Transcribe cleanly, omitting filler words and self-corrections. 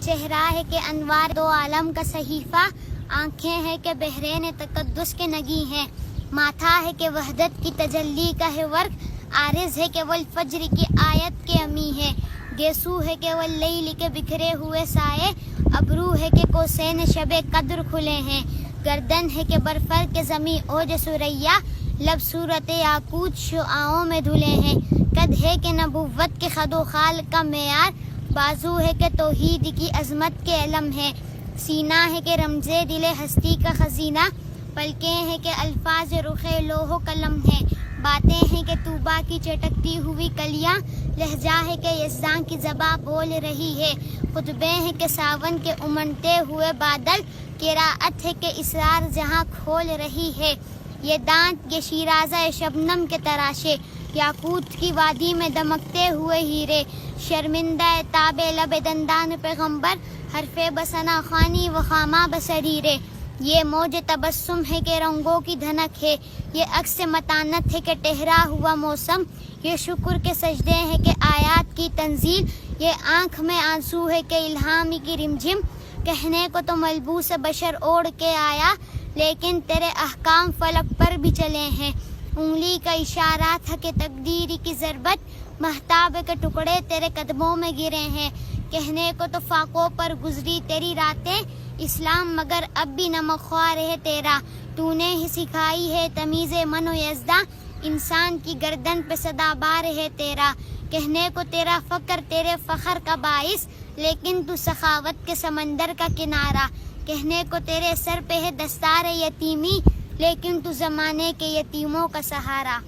چہرہ ہے کہ انوار دو عالم کا صحیفہ، آنکھیں ہیں کہ بحرین تقدس کے نگی ہیں، ماتھا ہے کہ وحدت کی تجلی کا ہے ورق، عارض ہے کہ والفجر کی آیت کے امی ہے، گیسو ہے کہ واللیل کے بکھرے ہوئے سائے، ابرو ہے کہ کوسین شب قدر کھلے ہیں، گردن ہے کہ برفر کے زمیں اوج سریا، لب صورت یاقوت شعاعوں میں دھلے ہیں، قد ہے کہ نبوت کے خد و خال کا معیار، بازو ہے کہ توحید کی عظمت کے علم ہے، سینہ ہے کہ رمز دل ہستی کا خزینہ، پلکیں ہیں کہ الفاظ رخ لوح و قلم ہے، باتیں ہیں کہ طوبا کی چٹکتی ہوئی کلیاں، لہجہ ہے کہ یزداں کی زباں بول رہی ہے، خطبے ہیں کہ ساون کے امنڈتے ہوئے بادل، قرأت ہے کہ اسرار جہاں کھول رہی ہے، یہ دانت یہ شیرازہ شبنم کے تراشے، یاقوت کی وادی میں دمکتے ہوئے ہیرے، شرمندہ تاب لب دندان پیغمبر، حرف بسنا خوانی و خامہ بسریرے، یہ موج تبسم ہے کہ رنگوں کی دھنک ہے، یہ عکس متانت ہے کہ ٹہرا ہوا موسم، یہ شکر کے سجدے ہیں کہ آیات کی تنزیل، یہ آنکھ میں آنسو ہے کہ الہام کی رمجم، کہنے کو تو ملبوس بشر اوڑھ کے آیا، لیکن تیرے احکام فلک پر بھی چلے ہیں، انگلی کا اشارہ تھا کہ تقدیر کی ضربت، مہتاب کے ٹکڑے تیرے قدموں میں گرے ہیں، کہنے کو تو فاقوں پر گزری تیری راتیں، اسلام مگر اب بھی نمک خوار ہے تیرا، تو نے ہی سکھائی ہے تمیز من و یزداں، انسان کی گردن پہ صدا بار ہے تیرا، کہنے کو تیرا فقر تیرے فخر کا باعث، لیکن تو سخاوت کے سمندر کا کنارہ، کہنے کو تیرے سر پہ ہے دستار یتیمی، لیکن تو زمانے کے یتیموں کا سہارا۔